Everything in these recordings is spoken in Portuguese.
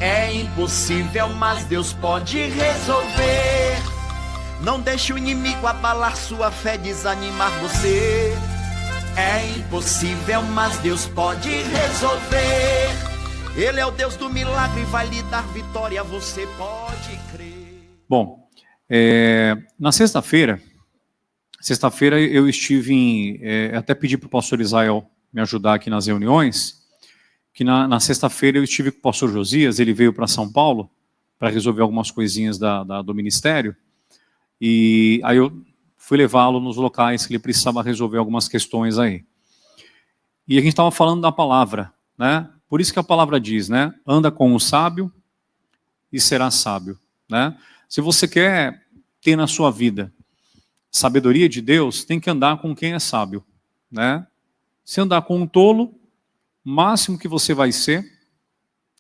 É impossível, mas Deus pode resolver. Não deixe o inimigo abalar sua fé, desanimar você. É impossível, mas Deus pode resolver. Ele é o Deus do milagre, vai lhe dar vitória, você pode crer. Bom, na sexta-feira eu estive até pedi para o pastor Israel me ajudar aqui nas reuniões, que na sexta-feira eu estive com o pastor Josias, ele veio para São Paulo para resolver algumas coisinhas do ministério, e aí eu fui levá-lo nos locais que ele precisava resolver algumas questões aí. E a gente estava falando da palavra, né? Por isso que a palavra diz, né? Anda com o sábio e será sábio, né? Se você quer ter na sua vida sabedoria de Deus, tem que andar com quem é sábio, né? Se andar com um tolo, o máximo que você vai ser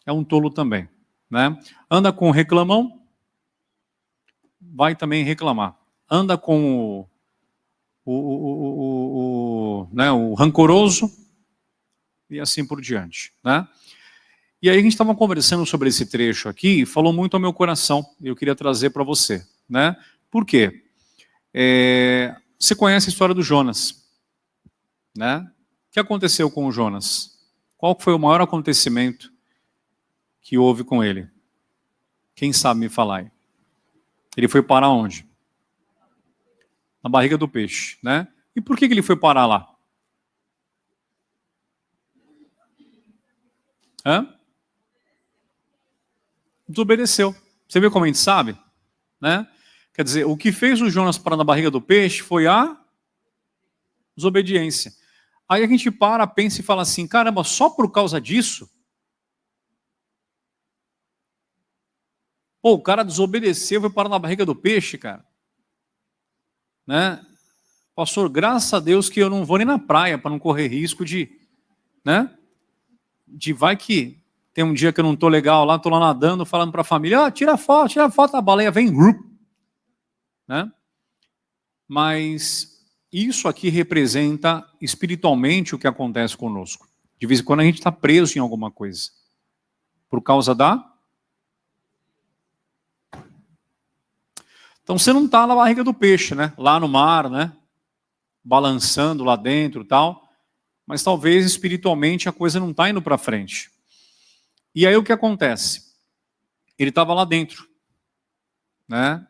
é um tolo também, né? Anda com o reclamão, vai também reclamar. Anda com o rancoroso e assim por diante, né? E aí a gente estava conversando sobre esse trecho aqui e falou muito ao meu coração. Eu queria trazer para você, né? Por quê? Você conhece a história do Jonas, né? O que aconteceu com o Jonas? Qual foi o maior acontecimento que houve com ele? Quem sabe me falar aí? Ele foi parar onde? Na barriga do peixe, né? E por que ele foi parar lá? Desobedeceu. Você vê como a gente sabe? Né? Quer dizer, o que fez o Jonas parar na barriga do peixe foi a desobediência. Aí a gente pensa e fala assim, caramba, só por causa disso? Pô, o cara desobedeceu e foi parar na barriga do peixe, cara. Né? Pastor, graças a Deus que eu não vou nem na praia para não correr risco né? Vai que tem um dia que eu não estou legal lá, estou lá nadando, falando para a família, tira foto, a baleia vem, né? Mas isso aqui representa espiritualmente o que acontece conosco. De vez em quando a gente está preso em alguma coisa. Por causa Então você não está na barriga do peixe, né? Lá no mar, né? Balançando lá dentro e tal. Mas talvez espiritualmente a coisa não está indo para frente. E aí o que acontece? Ele estava lá dentro, né?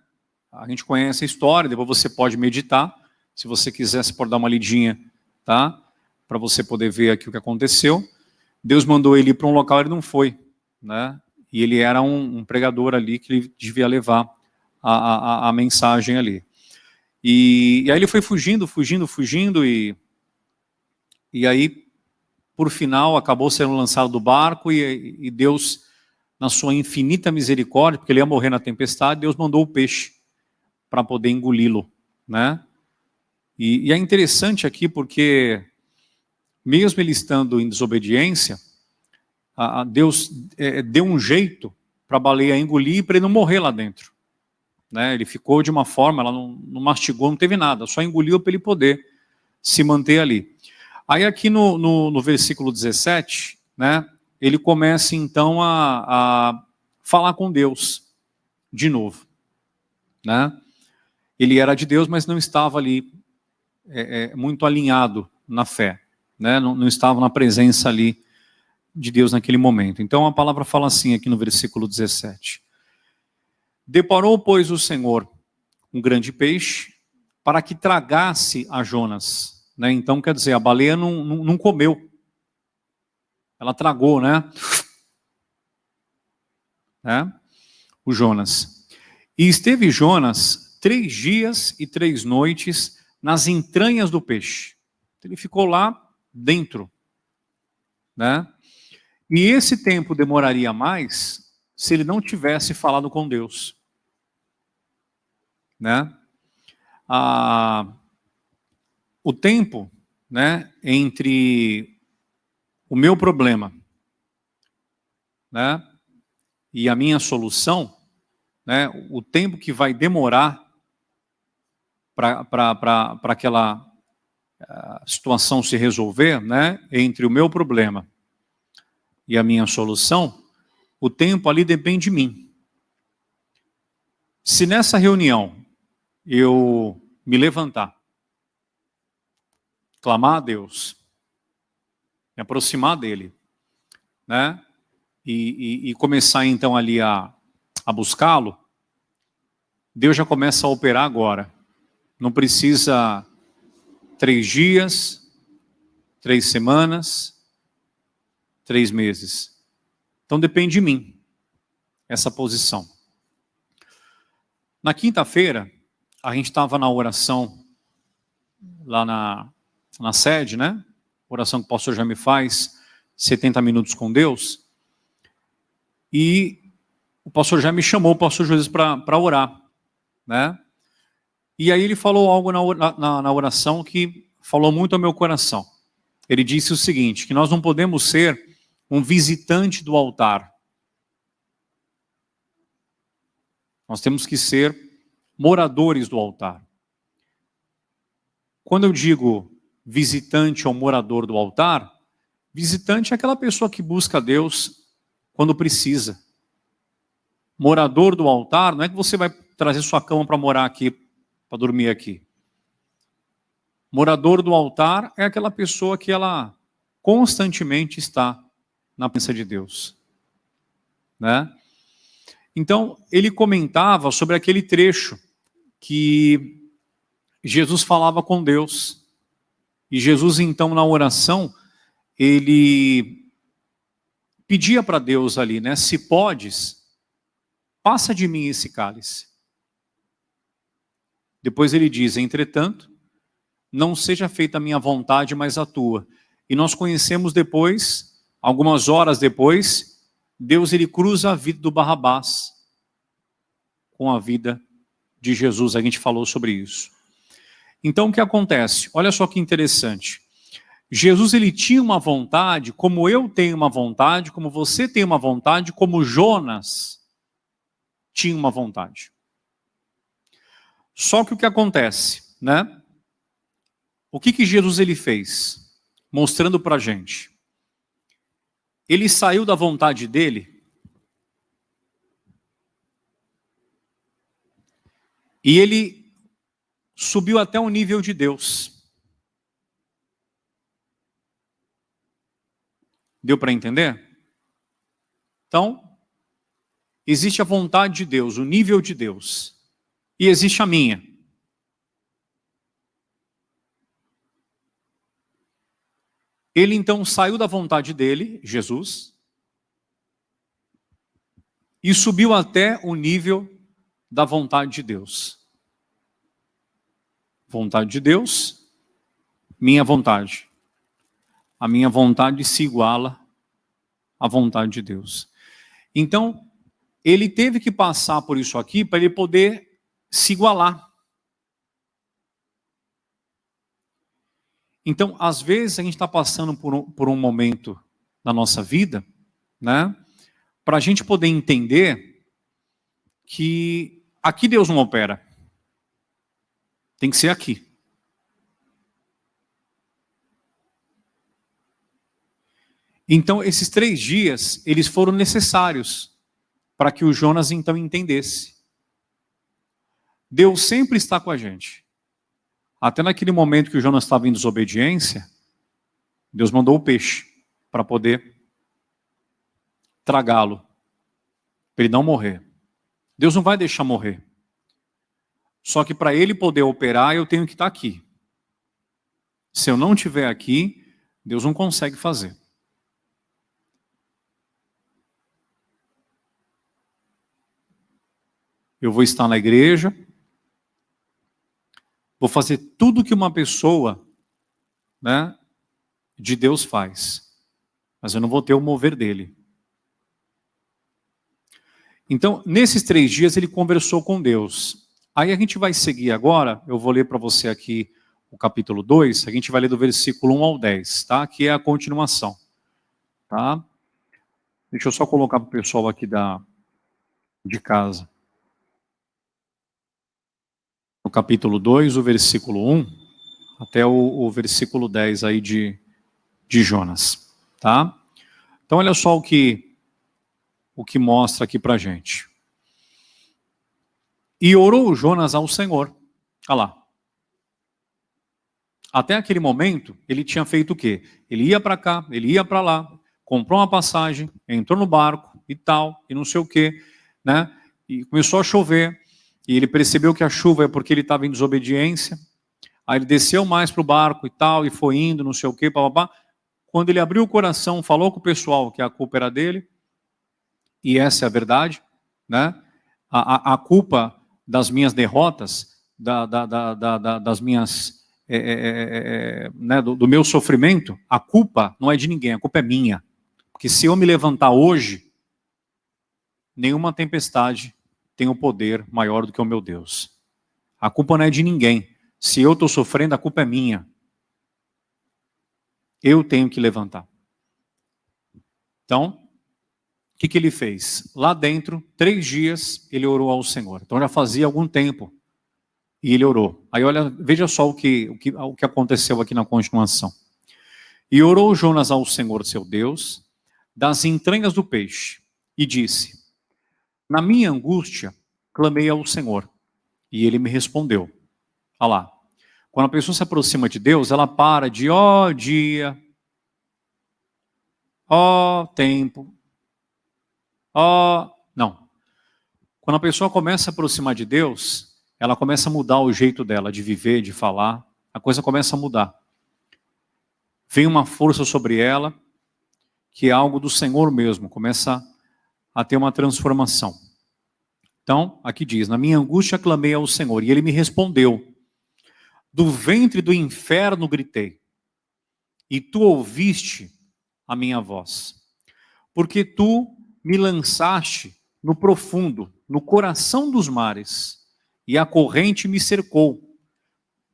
A gente conhece a história, depois você pode meditar. Se você quiser, você pode dar uma lidinha, tá? Para você poder ver aqui o que aconteceu. Deus mandou ele ir para um local, ele não foi, né? E ele era um pregador ali que ele devia levar a mensagem ali. E aí ele foi fugindo, e aí, por final, acabou sendo lançado do barco e Deus, na sua infinita misericórdia, porque ele ia morrer na tempestade, Deus mandou o peixe para poder engoli-lo, né? E é interessante aqui porque, mesmo ele estando em desobediência, Deus deu um jeito para a baleia engolir e para ele não morrer lá dentro, né? Ele ficou de uma forma, ela não mastigou, não teve nada, só engoliu para ele poder se manter ali. Aí aqui no versículo 17, né, ele começa então a falar com Deus de novo, né? Ele era de Deus, mas não estava ali muito alinhado na fé, né? Não estava na presença ali de Deus naquele momento. Então a palavra fala assim aqui no versículo 17. Deparou, pois, o Senhor um grande peixe para que tragasse a Jonas, né? Então, quer dizer, a baleia não comeu. Ela tragou, né? O Jonas. E esteve Jonas 3 dias e 3 noites nas entranhas do peixe. Ele ficou lá dentro, né? E esse tempo demoraria mais se ele não tivesse falado com Deus, né? O tempo, né, entre o meu problema, né, e a minha solução, né, o tempo que vai demorar para aquela situação se resolver, né, entre o meu problema e a minha solução, o tempo ali depende de mim. Se nessa reunião eu me levantar, clamar a Deus, me aproximar dele, né? E começar então ali a buscá-lo, Deus já começa a operar agora. Não precisa 3 dias, 3 semanas, 3 meses. Então depende de mim, essa posição. Na quinta-feira, a gente estava na oração, lá na sede, né? Oração que o pastor já me faz, 70 minutos com Deus. E o pastor já me chamou, o pastor José, para orar, né? E aí ele falou algo na oração que falou muito ao meu coração. Ele disse o seguinte, que nós não podemos ser um visitante do altar. Nós temos que ser moradores do altar. Quando eu digo visitante ou morador do altar, visitante é aquela pessoa que busca Deus quando precisa. Morador do altar não é que você vai trazer sua cama para morar aqui, para dormir aqui. Morador do altar é aquela pessoa que ela constantemente está na presença de Deus, né? Então, ele comentava sobre aquele trecho que Jesus falava com Deus. E Jesus, então, na oração, ele pedia para Deus ali, né? Se podes, passa de mim esse cálice. Depois ele diz, entretanto, não seja feita a minha vontade, mas a tua. E nós conhecemos depois, algumas horas depois, Deus ele cruza a vida do Barrabás com a vida de Jesus. A gente falou sobre isso. Então o que acontece? Olha só que interessante. Jesus ele tinha uma vontade, como eu tenho uma vontade, como você tem uma vontade, como Jonas tinha uma vontade. Só que o que acontece, né? O que Jesus ele fez? Mostrando para a gente. Ele saiu da vontade dele e ele subiu até o nível de Deus. Deu para entender? Então, existe a vontade de Deus, o nível de Deus, e existe a minha. Ele então saiu da vontade dele, Jesus, e subiu até o nível da vontade de Deus. Vontade de Deus, minha vontade. A minha vontade se iguala à vontade de Deus. Então, ele teve que passar por isso aqui para ele poder se igualar. Então, às vezes, a gente está passando por um momento na nossa vida, né, para a gente poder entender que aqui Deus não opera. Tem que ser aqui. Então, esses 3 dias, eles foram necessários para que o Jonas, então, entendesse. Deus sempre está com a gente. Até naquele momento que o Jonas estava em desobediência, Deus mandou o peixe para poder tragá-lo, para ele não morrer. Deus não vai deixar morrer. Só que para ele poder operar, eu tenho que estar aqui. Se eu não estiver aqui, Deus não consegue fazer. Eu vou estar na igreja, vou fazer tudo que uma pessoa, né, de Deus faz, mas eu não vou ter o mover dele. Então, nesses 3 dias ele conversou com Deus. Aí a gente vai seguir agora, eu vou ler para você aqui o capítulo 2, a gente vai ler do versículo 1 ao 10, tá? Que é a continuação, tá? Deixa eu só colocar para o pessoal aqui de casa. No capítulo 2, o versículo 1, até o versículo 10 aí de Jonas, tá? Então olha só o que o que mostra aqui para a gente. E orou Jonas ao Senhor. Olha lá. Até aquele momento, ele tinha feito o quê? Ele ia para cá, ele ia para lá, comprou uma passagem, entrou no barco e tal, e não sei o quê, né? E começou a chover, e ele percebeu que a chuva é porque ele estava em desobediência. Aí ele desceu mais para o barco e tal, e foi indo, não sei o quê, papapá. Quando ele abriu o coração, falou com o pessoal que a culpa era dele, e essa é a verdade, né? A culpa das minhas derrotas, das minhas... né, do meu sofrimento, a culpa não é de ninguém, a culpa é minha. Porque se eu me levantar hoje, nenhuma tempestade tem um poder maior do que o meu Deus. A culpa não é de ninguém. Se eu estou sofrendo, a culpa é minha. Eu tenho que levantar. Então, o que ele fez? Lá dentro, 3 dias, ele orou ao Senhor. Então já fazia algum tempo. E ele orou. Aí olha, veja só o que aconteceu aqui na continuação. E orou Jonas ao Senhor seu Deus, das entranhas do peixe, e disse: na minha angústia, clamei ao Senhor, e ele me respondeu. Olha lá. Quando a pessoa se aproxima de Deus, ela para de ó dia, ó tempo, ó... Não. Quando a pessoa começa a se aproximar de Deus, ela começa a mudar o jeito dela de viver, de falar. A coisa começa a mudar. Vem uma força sobre ela, que é algo do Senhor mesmo. Começa a ter uma transformação. Então, aqui diz, na minha angústia clamei ao Senhor, e ele me respondeu. Do ventre do inferno gritei, e tu ouviste a minha voz. Porque tu me lançaste no profundo, no coração dos mares, e a corrente me cercou.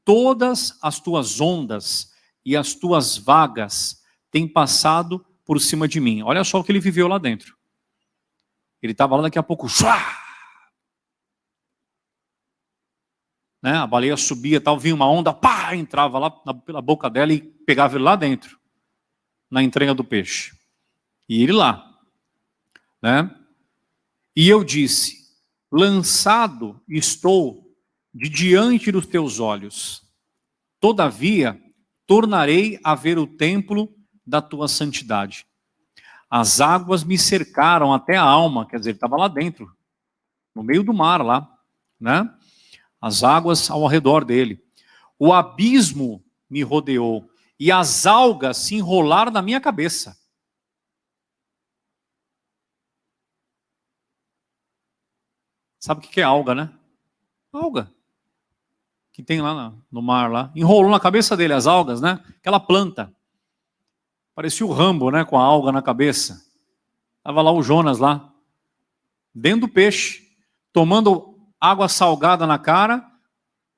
Todas as tuas ondas e as tuas vagas têm passado por cima de mim. Olha só o que ele viveu lá dentro. Ele estava lá, daqui a pouco, né? A baleia subia, tal, vinha uma onda, pá, entrava lá pela boca dela e pegava ele lá dentro, na entranha do peixe. E ele lá, né? E eu disse, lançado estou de diante dos teus olhos. Todavia, tornarei a ver o templo da tua santidade. As águas me cercaram até a alma, quer dizer, ele estava lá dentro, no meio do mar lá, né? As águas ao redor dele. O abismo me rodeou e as algas se enrolaram na minha cabeça. Sabe o que é alga, né? Alga. Que tem lá no mar, lá. Enrolou na cabeça dele as algas, né? Aquela planta. Parecia o Rambo, né? Com a alga na cabeça. Estava lá o Jonas lá. Dentro do peixe. Tomando água salgada na cara,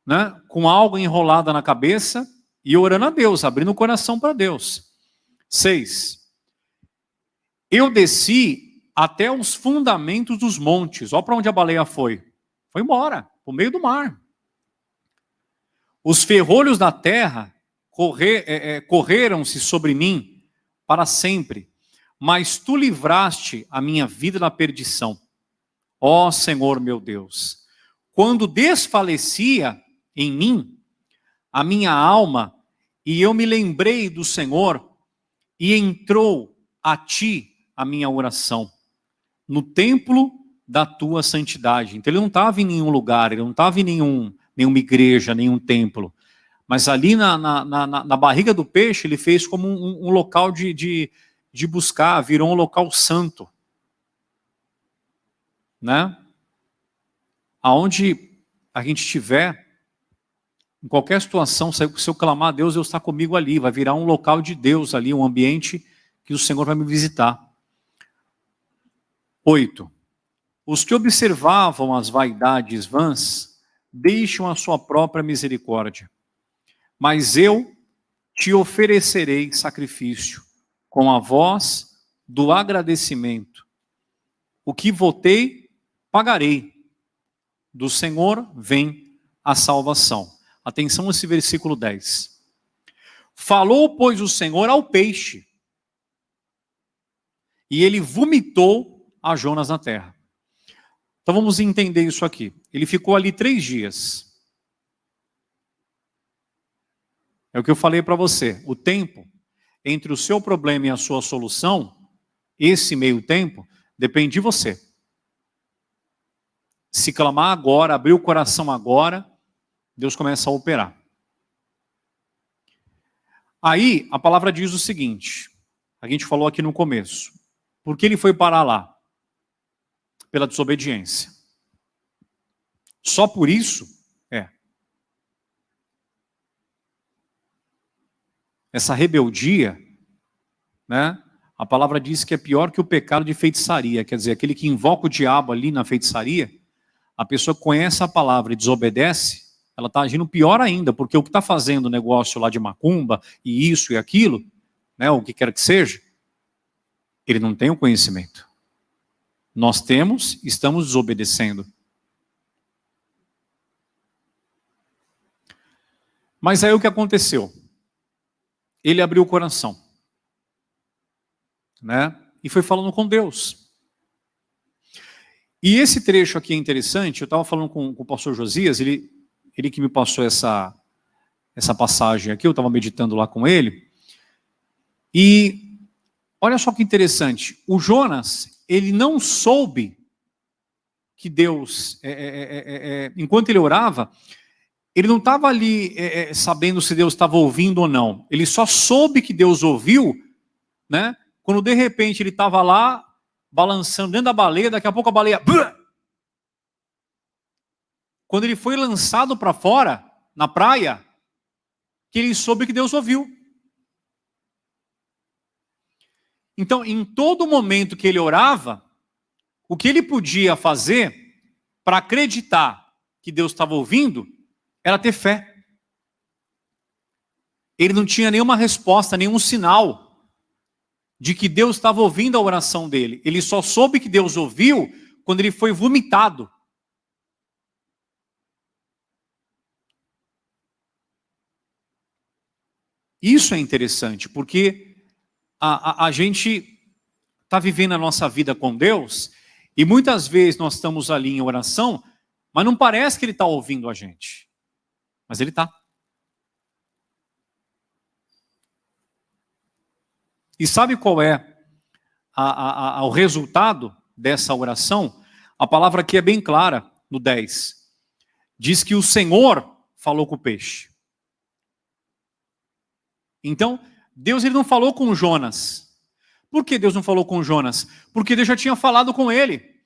né? Com alga enrolada na cabeça. E orando a Deus, abrindo o coração para Deus. 6. Eu desci até os fundamentos dos montes. Olha para onde a baleia foi. Foi embora, para o meio do mar. Os ferrolhos da terra correram-se sobre mim para sempre. Mas tu livraste a minha vida da perdição. Ó Senhor meu Deus. Quando desfalecia em mim a minha alma, e eu me lembrei do Senhor, e entrou a ti a minha oração. No templo da tua santidade. Então ele não estava em nenhum lugar, ele não estava em nenhuma igreja, nenhum templo. Mas ali na barriga do peixe, ele fez como um local de buscar, virou um local santo. Né? Aonde a gente estiver, em qualquer situação, se eu clamar a Deus, Deus está comigo ali. Vai virar um local de Deus ali, um ambiente que o Senhor vai me visitar. 8. Os que observavam as vaidades vãs deixam a sua própria misericórdia. Mas eu te oferecerei sacrifício com a voz do agradecimento. O que votei, pagarei. Do Senhor vem a salvação. Atenção nesse versículo 10. Falou, pois, o Senhor ao peixe, e ele vomitou a Jonas na terra. Então vamos entender isso aqui. Ele ficou ali 3 dias. É o que eu falei para você. O tempo entre o seu problema e a sua solução, esse meio tempo, depende de você. Se clamar agora, abrir o coração agora, Deus começa a operar. Aí, a palavra diz o seguinte, a gente falou aqui no começo. Por que ele foi parar lá? Pela desobediência. Só por isso? Essa rebeldia, né? A palavra diz que é pior que o pecado de feitiçaria. Quer dizer, aquele que invoca o diabo ali na feitiçaria, a pessoa conhece a palavra e desobedece, ela está agindo pior ainda, porque o que está fazendo o negócio lá de macumba, e isso e aquilo, né, o que quer que seja, ele não tem o conhecimento. Nós temos, estamos desobedecendo. Mas aí o que aconteceu? Ele abriu o coração, né, e foi falando com Deus. E esse trecho aqui é interessante, eu estava falando com o pastor Josias, ele que me passou essa passagem aqui, eu estava meditando lá com ele, e olha só que interessante, o Jonas, ele não soube que Deus, enquanto ele orava, ele não estava ali sabendo se Deus estava ouvindo ou não, ele só soube que Deus ouviu, né, quando de repente ele estava lá, balançando dentro da baleia, daqui a pouco a baleia... Quando ele foi lançado para fora, na praia, que ele soube que Deus ouviu. Então, em todo momento que ele orava, o que ele podia fazer para acreditar que Deus estava ouvindo, era ter fé. Ele não tinha nenhuma resposta, nenhum sinal de que Deus estava ouvindo a oração dele. Ele só soube que Deus ouviu quando ele foi vomitado. Isso é interessante, porque a gente está vivendo a nossa vida com Deus, e muitas vezes nós estamos ali em oração, mas não parece que Ele está ouvindo a gente. Mas Ele está. E sabe qual é o resultado dessa oração? A palavra aqui é bem clara, no 10. Diz que o Senhor falou com o peixe. Então, Deus ele não falou com Jonas. Por que Deus não falou com Jonas? Porque Deus já tinha falado com ele.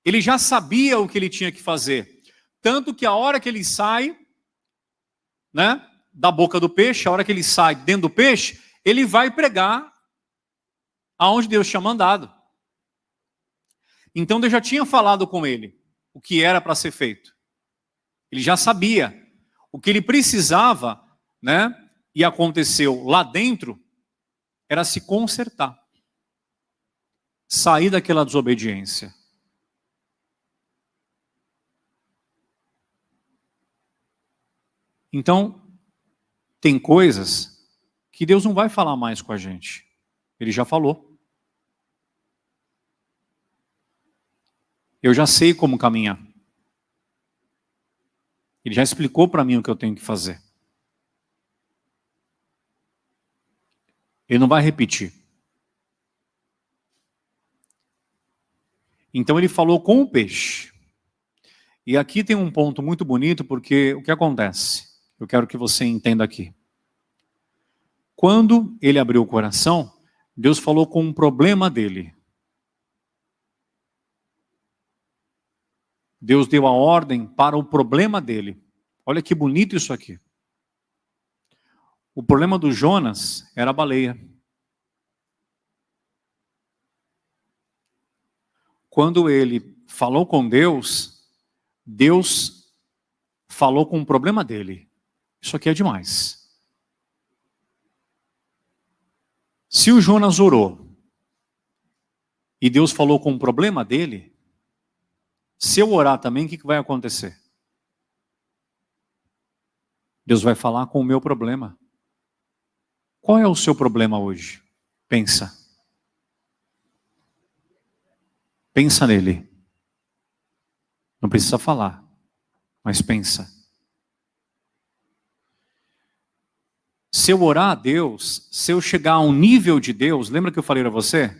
Ele já sabia o que ele tinha que fazer. Tanto que a hora que ele sai, né, da boca do peixe, a hora que ele sai dentro do peixe, ele vai pregar aonde Deus tinha mandado. Então Deus já tinha falado com ele o que era para ser feito. Ele já sabia. O que ele precisava, né, e aconteceu lá dentro, era se consertar. Sair daquela desobediência. Então, tem coisas que Deus não vai falar mais com a gente. Ele já falou. Eu já sei como caminhar. Ele já explicou para mim o que eu tenho que fazer. Ele não vai repetir. Então ele falou com o peixe. E aqui tem um ponto muito bonito, porque o que acontece? Eu quero que você entenda aqui. Quando ele abriu o coração, Deus falou com um problema dele. Deus deu a ordem para o problema dele. Olha que bonito isso aqui. O problema do Jonas era a baleia. Quando ele falou com Deus, Deus falou com o problema dele. Isso aqui é demais. Se o Jonas orou e Deus falou com o problema dele, se eu orar também, o que vai acontecer? Deus vai falar com o meu problema. Qual é o seu problema hoje? Pensa. Pensa nele. Não precisa falar, mas pensa. Se eu orar a Deus, se eu chegar a um nível de Deus, lembra que eu falei para você?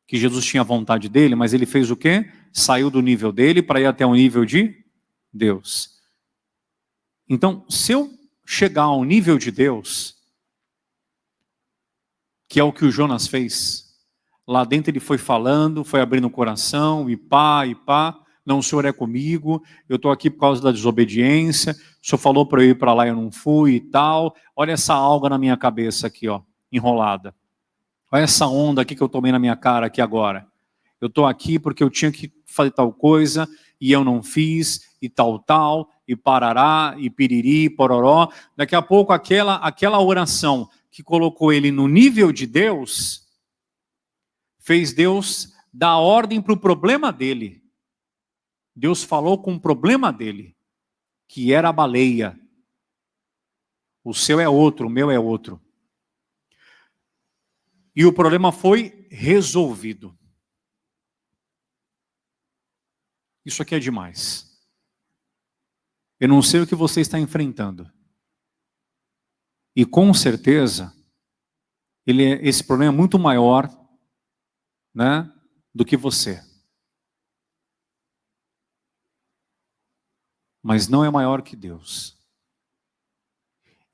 Que Jesus tinha vontade dele, mas ele fez o quê? Saiu do nível dele para ir até o nível de Deus. Então, se eu chegar ao nível de Deus, que é o que o Jonas fez, lá dentro ele foi falando, foi abrindo o coração, e pá, não, o Senhor é comigo, eu estou aqui por causa da desobediência, o Senhor falou para eu ir para lá, eu não fui e tal, olha essa alga na minha cabeça aqui, ó, enrolada. Olha essa onda aqui que eu tomei na minha cara aqui agora. Eu estou aqui porque eu tinha que fazer tal coisa e eu não fiz, e tal, e parará, e piriri, pororó. Daqui a pouco aquela oração que colocou ele no nível de Deus, fez Deus dar ordem para o problema dele. Deus falou com o problema dele, que era a baleia. O seu é outro, o meu é outro. E o problema foi resolvido. Isso aqui é demais. Eu não sei o que você está enfrentando. E com certeza, esse problema é muito maior, né, do que você. Mas não é maior que Deus.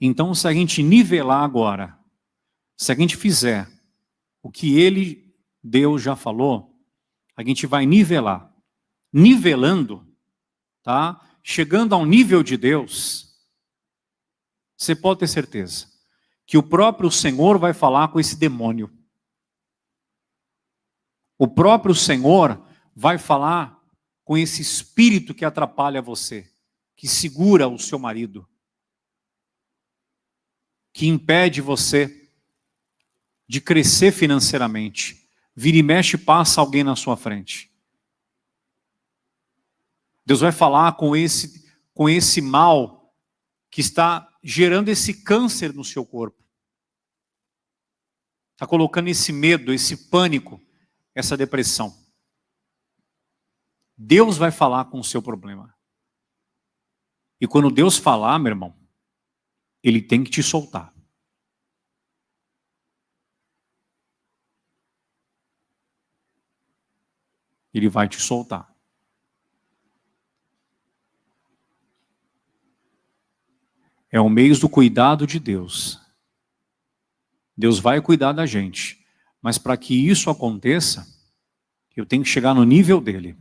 Então, se a gente nivelar agora, se a gente fizer o que Deus já falou, a gente vai nivelar. Nivelando, tá? Chegando ao nível de Deus, você pode ter certeza que o próprio Senhor vai falar com esse demônio. O próprio Senhor vai falar com esse espírito que atrapalha você, que segura o seu marido, que impede você de crescer financeiramente. Vira e mexe, passa alguém na sua frente. Deus vai falar com esse mal que está gerando esse câncer no seu corpo. Está colocando esse medo, esse pânico, essa depressão. Deus vai falar com o seu problema. E quando Deus falar, meu irmão, Ele tem que te soltar. Ele vai te soltar. É o mês do cuidado de Deus. Deus vai cuidar da gente. Mas para que isso aconteça, eu tenho que chegar no nível dele.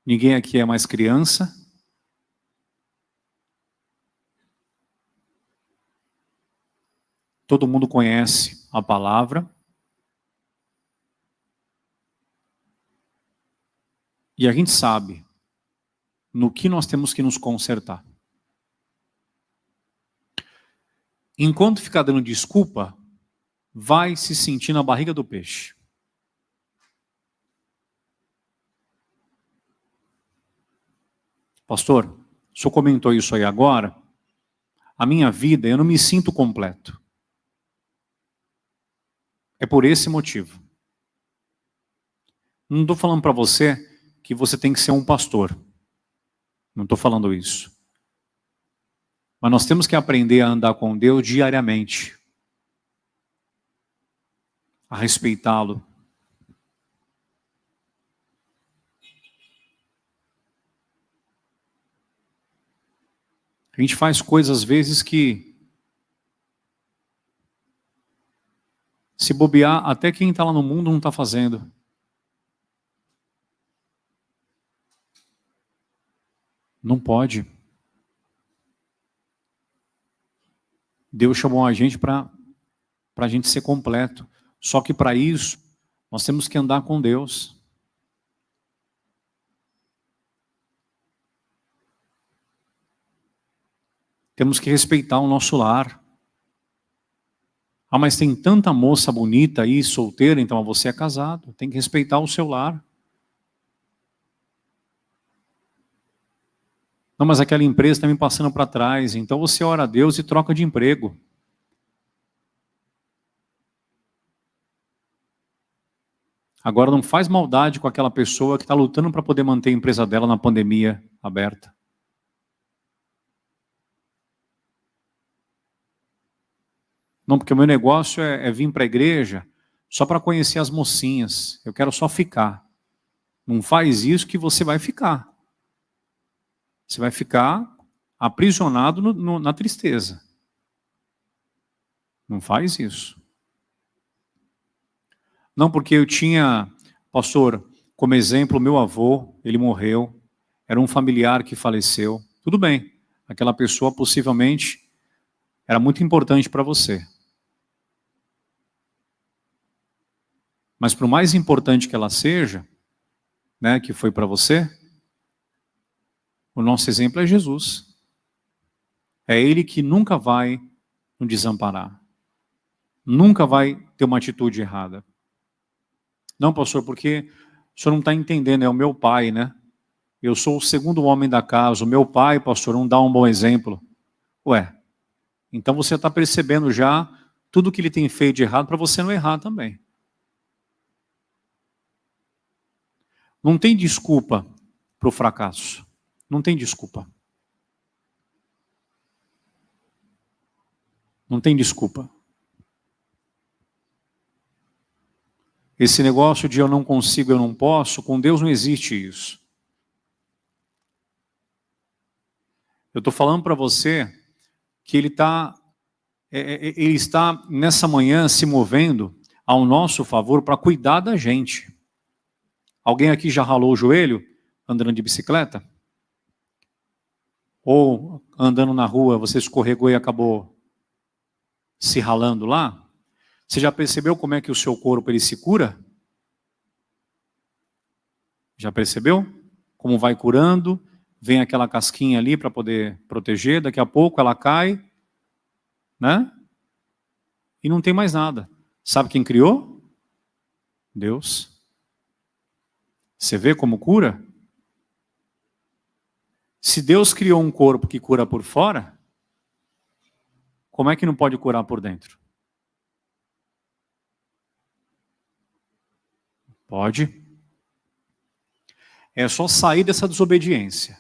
Ninguém aqui é mais criança. Todo mundo conhece a palavra. E a gente sabe no que nós temos que nos consertar. Enquanto ficar dando desculpa, vai se sentir na barriga do peixe. Pastor, o senhor comentou isso aí agora. A minha vida, eu não me sinto completo. É por esse motivo. Não estou falando para você que você tem que ser um pastor. Não estou falando isso. Mas nós temos que aprender a andar com Deus diariamente. A respeitá-lo. A gente faz coisas às vezes que, se bobear, até quem está lá no mundo não está fazendo. Não pode. Deus chamou a gente para a gente ser completo. Só que para isso, nós temos que andar com Deus. Temos que respeitar o nosso lar. Ah, mas tem tanta moça bonita aí, solteira, então você é casado. Tem que respeitar o seu lar. Não, mas aquela empresa está me passando para trás. Então você ora a Deus e troca de emprego. Agora não faz maldade com aquela pessoa que está lutando para poder manter a empresa dela na pandemia aberta. Não, porque o meu negócio é vir para a igreja só para conhecer as mocinhas. Eu quero só ficar. Não faz isso que você vai ficar. Você vai ficar aprisionado na tristeza. Não faz isso. Não, porque eu tinha, pastor, como exemplo, meu avô, ele morreu, era um familiar que faleceu. Tudo bem, aquela pessoa possivelmente era muito importante para você. Mas por mais importante que ela seja, né, que foi para você, o nosso exemplo é Jesus. É Ele que nunca vai nos desamparar. Nunca vai ter uma atitude errada. Não, pastor, porque o senhor não está entendendo, é o meu pai, né? Eu sou o segundo homem da casa, o meu pai, pastor, não dá um bom exemplo. Ué, então você está percebendo já tudo que ele tem feito de errado para você não errar também. Não tem desculpa para o fracasso. Não tem desculpa. Não tem desculpa. Esse negócio de eu não consigo, eu não posso, com Deus não existe isso. Eu estou falando para você que Ele está nessa manhã se movendo ao nosso favor para cuidar da gente. Alguém aqui já ralou o joelho andando de bicicleta? Ou andando na rua, você escorregou e acabou se ralando lá? Você já percebeu como é que o seu corpo ele se cura? Já percebeu? Como vai curando, vem aquela casquinha ali para poder proteger, daqui a pouco ela cai, né? E não tem mais nada. Sabe quem criou? Deus. Você vê como cura? Se Deus criou um corpo que cura por fora, como é que não pode curar por dentro? Pode. É só sair dessa desobediência.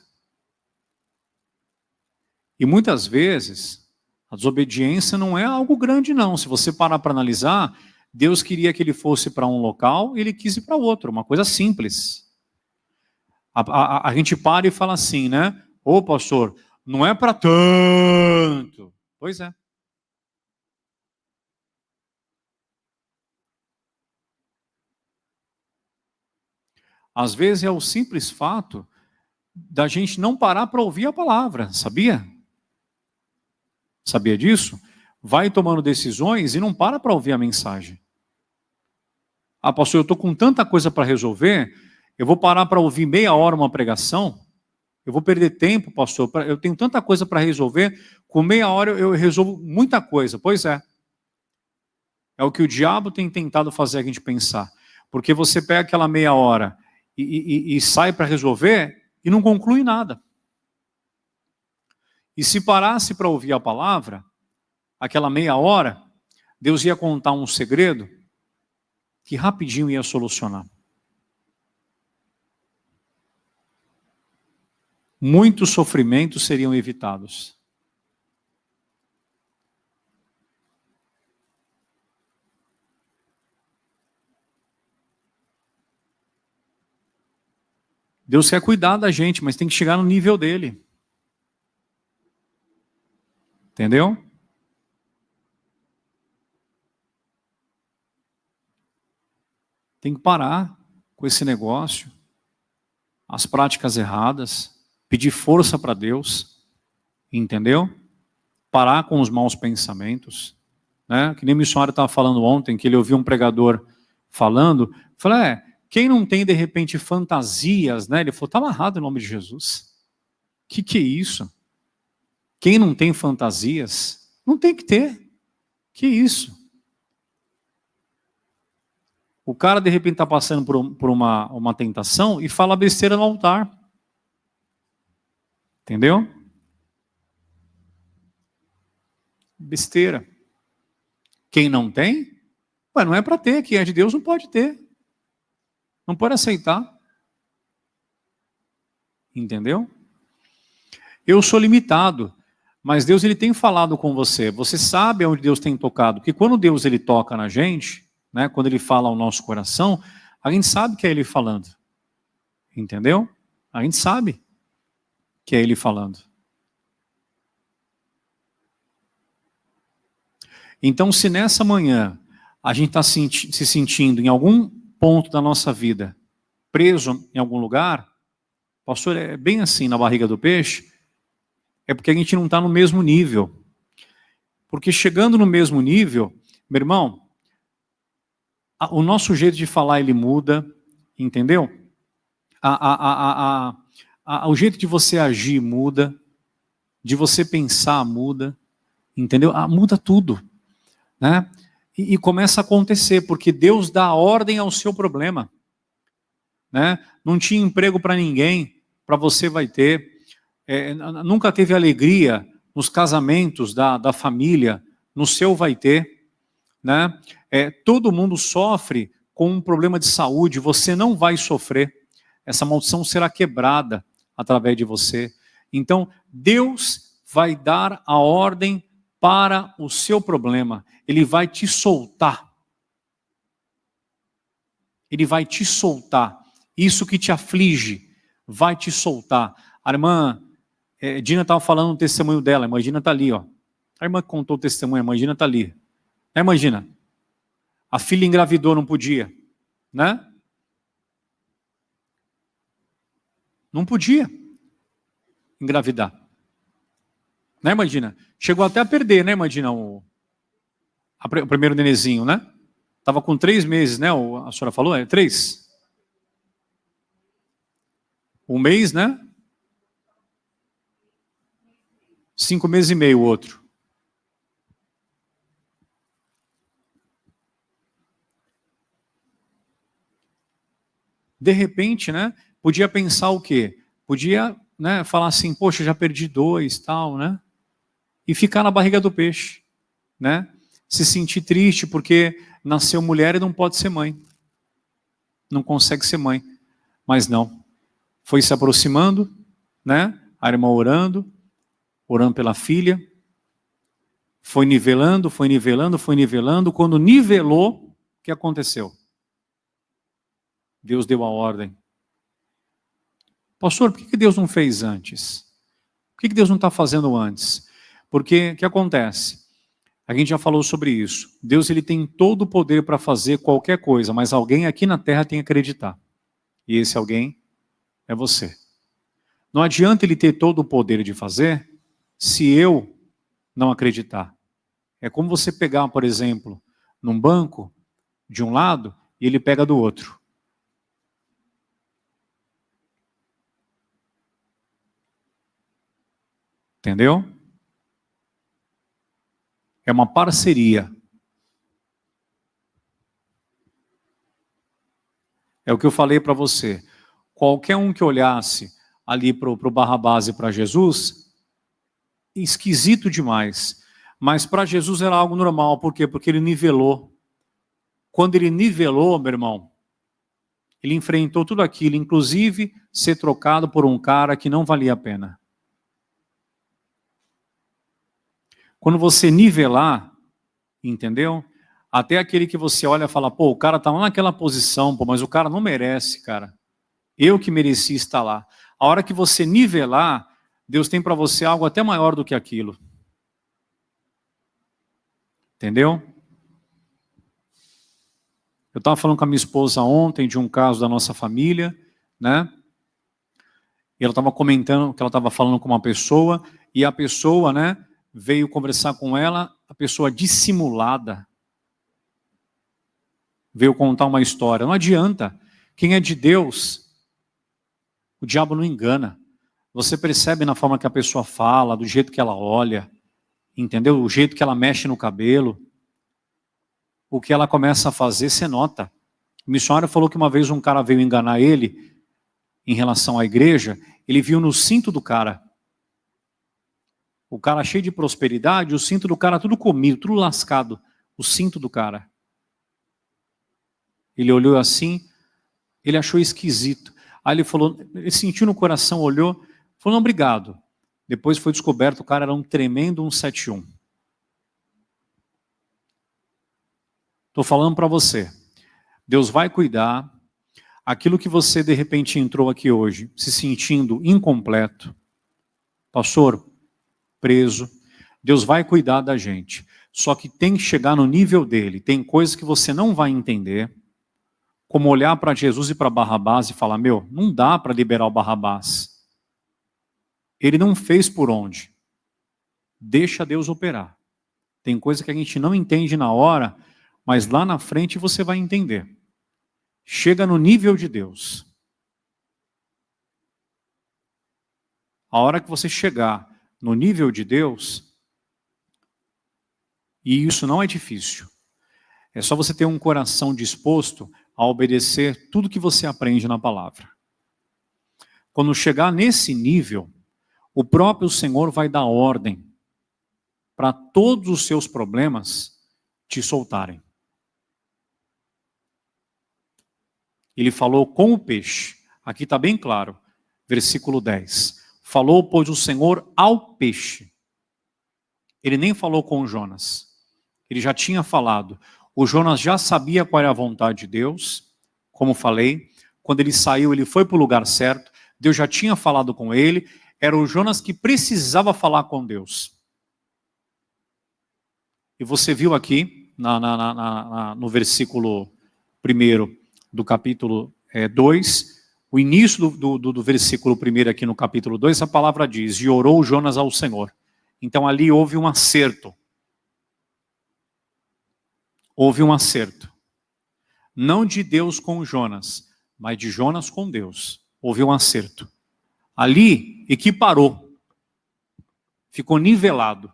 E muitas vezes, a desobediência não é algo grande não. Se você parar para analisar, Deus queria que ele fosse para um local e ele quis ir para outro. Uma coisa simples. A gente para e fala assim, né? Ô pastor, não é para tanto. Pois é. Às vezes é o simples fato da gente não parar para ouvir a palavra, sabia? Sabia disso? Vai tomando decisões e não para ouvir a mensagem. Ah, pastor, eu estou com tanta coisa para resolver, eu vou parar para ouvir meia hora uma pregação? Eu vou perder tempo, pastor, eu tenho tanta coisa para resolver, com meia hora eu resolvo muita coisa. Pois é. É o que o diabo tem tentado fazer a gente pensar. Porque você pega aquela meia hora e sai para resolver e não conclui nada. E se parasse para ouvir a palavra, aquela meia hora, Deus ia contar um segredo que rapidinho ia solucionar. Muitos sofrimentos seriam evitados. Deus quer cuidar da gente, mas tem que chegar no nível dele. Entendeu? Tem que parar com esse negócio, as práticas erradas, pedir força para Deus, entendeu? Parar com os maus pensamentos, né? Que nem o missionário estava falando ontem, que ele ouviu um pregador falando, falou, quem não tem de repente fantasias, né? Ele falou, está amarrado em nome de Jesus. Que é isso? Quem não tem fantasias, não tem que ter. Que isso? O cara de repente está passando por uma tentação e fala besteira no altar. Entendeu? Besteira. Quem não tem, não é para ter. Quem é de Deus não pode ter. Não pode aceitar. Entendeu? Eu sou limitado, mas Deus ele tem falado com você. Você sabe onde Deus tem tocado. Porque quando Deus ele toca na gente, né, quando ele fala ao nosso coração, a gente sabe que é ele falando. Entendeu? A gente sabe que é ele falando. Então, se nessa manhã a gente está se sentindo em algum ponto da nossa vida preso em algum lugar, pastor, é bem assim na barriga do peixe, é porque a gente não está no mesmo nível. Porque chegando no mesmo nível, meu irmão, o nosso jeito de falar ele muda, entendeu? O jeito de você agir muda, de você pensar muda, entendeu? Muda tudo, né? E começa a acontecer, porque Deus dá ordem ao seu problema, né? Não tinha emprego para ninguém, para você vai ter. Nunca teve alegria nos casamentos da família, no seu vai ter, né? Todo mundo sofre com um problema de saúde, você não vai sofrer. Essa maldição será quebrada através de você. Então, Deus vai dar a ordem para o seu problema. Ele vai te soltar. Ele vai te soltar. Isso que te aflige, vai te soltar. A irmã Dina estava falando o testemunho dela. A irmã Dina está ali, ó. A irmã que contou o testemunho, a irmã Dina está ali. Imagina. A filha engravidou, não podia, né? Não podia engravidar. Né, imagina? Chegou até a perder, né, imagina, o primeiro nenezinho, né? Estava com 3 meses, né? A senhora falou? 3? 1 mês, né? 5 meses e meio o outro. De repente, né? Podia pensar o quê? Podia, né, falar assim, poxa, já perdi 2, tal, né? E ficar na barriga do peixe, né? Se sentir triste porque nasceu mulher e não pode ser mãe. Não consegue ser mãe. Mas não. Foi se aproximando, né? A irmã orando pela filha. Foi nivelando. Quando nivelou, o que aconteceu? Deus deu a ordem. Pastor, por que Deus não fez antes? Por que Deus não está fazendo antes? Porque o que acontece? A gente já falou sobre isso. Deus ele tem todo o poder para fazer qualquer coisa, mas alguém aqui na terra tem que acreditar. E esse alguém é você. Não adianta ele ter todo o poder de fazer se eu não acreditar. É como você pegar, por exemplo, num banco de um lado e ele pega do outro. Entendeu? É uma parceria. É o que eu falei para você. Qualquer um que olhasse ali para o Barrabás e para Jesus, esquisito demais. Mas para Jesus era algo normal. Por quê? Porque ele nivelou. Quando ele nivelou, meu irmão, ele enfrentou tudo aquilo, inclusive ser trocado por um cara que não valia a pena. Quando você nivelar, entendeu? Até aquele que você olha e fala, pô, o cara tá lá naquela posição, pô, mas o cara não merece, cara. Eu que mereci estar lá. A hora que você nivelar, Deus tem para você algo até maior do que aquilo. Entendeu? Eu estava falando com a minha esposa ontem de um caso da nossa família, né? E ela estava comentando que ela estava falando com uma pessoa, e a pessoa, né, veio conversar com ela, a pessoa dissimulada. Veio contar uma história. Não adianta. Quem é de Deus, o diabo não engana. Você percebe na forma que a pessoa fala, do jeito que ela olha, entendeu? O jeito que ela mexe no cabelo. O que ela começa a fazer, você nota. O missionário falou que uma vez um cara veio enganar ele em relação à igreja, ele viu no cinto do cara O cara cheio de prosperidade, o cinto do cara tudo comido, tudo lascado. O cinto do cara. Ele olhou assim, ele achou esquisito. Aí ele falou, ele sentiu no coração, olhou, falou, não, obrigado. Depois foi descoberto, o cara era um tremendo 171. Estou falando para você. Deus vai cuidar. Aquilo que você de repente entrou aqui hoje, se sentindo incompleto, pastor, preso, Deus vai cuidar da gente. Só que tem que chegar no nível dele. Tem coisas que você não vai entender, como olhar para Jesus e para Barrabás e falar, meu, não dá para liberar o Barrabás. Ele não fez por onde. Deixa Deus operar. Tem coisa que a gente não entende na hora, mas lá na frente você vai entender. Chega no nível de Deus. A hora que você chegar no nível de Deus, e isso não é difícil, é só você ter um coração disposto a obedecer tudo que você aprende na palavra. Quando chegar nesse nível, o próprio Senhor vai dar ordem para todos os seus problemas te soltarem. Ele falou com o peixe. Aqui está bem claro. Versículo 10. Falou, pois, o Senhor ao peixe. Ele nem falou com o Jonas. Ele já tinha falado. O Jonas já sabia qual era a vontade de Deus. Como falei. Quando ele saiu, ele foi para o lugar certo. Deus já tinha falado com ele. Era o Jonas que precisava falar com Deus. E você viu aqui, no versículo 1 do capítulo 2, o início do versículo 1 aqui no capítulo 2, a palavra diz, e orou Jonas ao Senhor. Então ali houve um acerto. Houve um acerto. Não de Deus com Jonas, mas de Jonas com Deus. Houve um acerto. Ali equiparou. Ficou nivelado.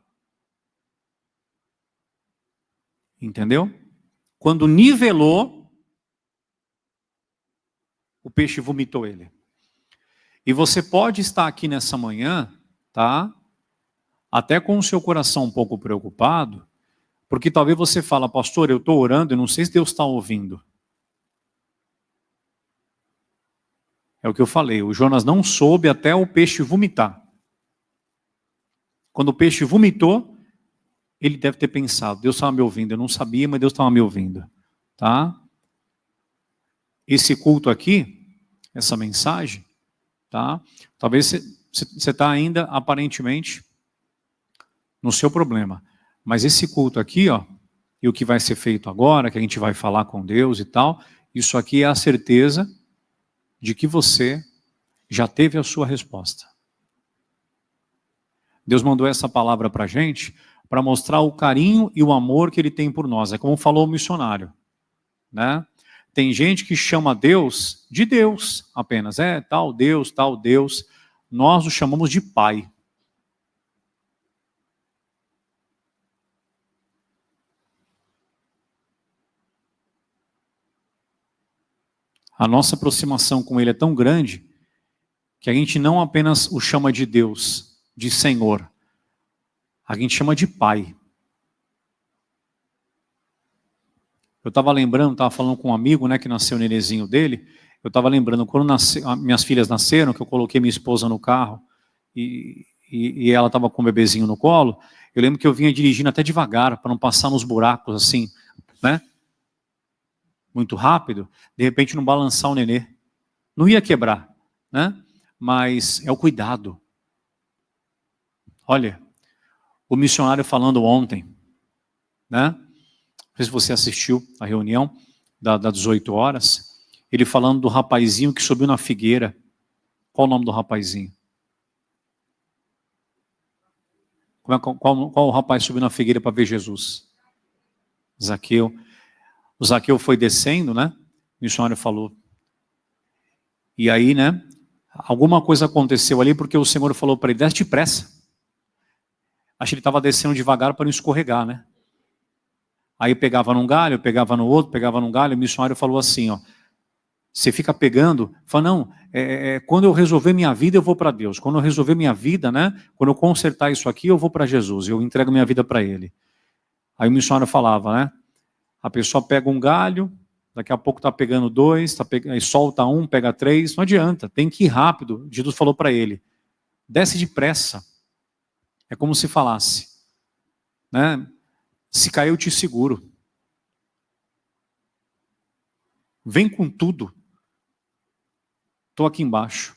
Entendeu? Quando nivelou, o peixe vomitou ele. E você pode estar aqui nessa manhã, tá? Até com o seu coração um pouco preocupado, porque talvez você fala, pastor, eu estou orando e não sei se Deus está ouvindo. É o que eu falei, o Jonas não soube até o peixe vomitar. Quando o peixe vomitou, ele deve ter pensado, Deus estava me ouvindo, eu não sabia, mas Deus estava me ouvindo. Tá? Esse culto aqui, essa mensagem, tá? Talvez você está ainda aparentemente no seu problema. Mas esse culto aqui, ó, e o que vai ser feito agora, que a gente vai falar com Deus e tal, isso aqui é a certeza de que você já teve a sua resposta. Deus mandou essa palavra para a gente para mostrar o carinho e o amor que Ele tem por nós. É como falou o missionário, né? Tem gente que chama Deus de Deus apenas. Tal Deus, tal Deus. Nós o chamamos de Pai. A nossa aproximação com Ele é tão grande que a gente não apenas o chama de Deus, de Senhor. A gente chama de Pai. Eu estava lembrando, estava falando com um amigo, né, que nasceu o nenenzinho dele. Eu estava lembrando, quando minhas filhas nasceram, que eu coloquei minha esposa no carro e ela estava com o bebezinho no colo, eu lembro que eu vinha dirigindo até devagar, para não passar nos buracos assim, né? Muito rápido, de repente não balançar o nenê. Não ia quebrar, né? Mas é o cuidado. Olha, o missionário falando ontem, né? Não sei se você assistiu a reunião das 18 horas, ele falando do rapazinho que subiu na figueira. Qual o nome do rapazinho? Qual o rapaz subiu na figueira para ver Jesus? Zaqueu. O Zaqueu foi descendo, né? O missionário falou. E aí, né? Alguma coisa aconteceu ali porque o Senhor falou para ele, desce depressa. Acho que ele estava descendo devagar para não escorregar, né? Aí pegava num galho, pegava no outro, pegava num galho, o missionário falou assim, ó, Você fica pegando, fala, não, quando eu resolver minha vida, eu vou para Deus. Quando eu resolver minha vida, né? Quando eu consertar isso aqui, eu vou para Jesus. Eu entrego minha vida para Ele. Aí o missionário falava, né? A pessoa pega um galho, daqui a pouco está pegando 2, aí solta 1, pega 3. Não adianta, tem que ir rápido. Jesus falou para ele, desce depressa. É como se falasse, né? Se cair, eu te seguro. Vem com tudo. Estou aqui embaixo.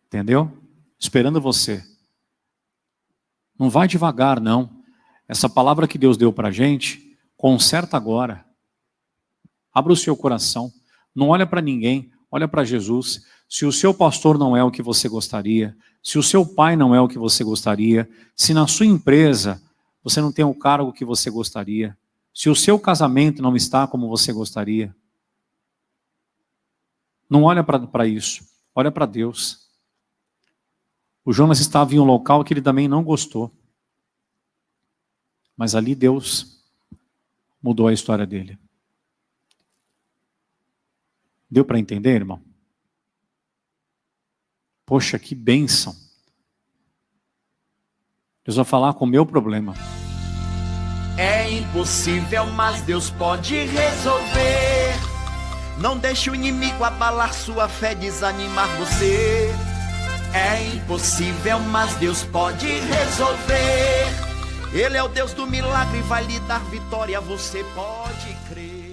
Entendeu? Esperando você. Não vai devagar, não. Essa palavra que Deus deu para a gente, conserta agora. Abra o seu coração. Não olha para ninguém, olha para Jesus. Se o seu pastor não é o que você gostaria, se o seu pai não é o que você gostaria, se na sua empresa você não tem o cargo que você gostaria, se o seu casamento não está como você gostaria, não olha para isso, olha para Deus. O Jonas estava em um local que ele também não gostou. Mas ali Deus mudou a história dele. Deu para entender, irmão? Poxa, que bênção. Deus vai falar com o meu problema. É impossível, mas Deus pode resolver. Não deixe o inimigo abalar sua fé, desanimar você. É impossível, mas Deus pode resolver. Ele é o Deus do milagre, vai lhe dar vitória, você pode crer.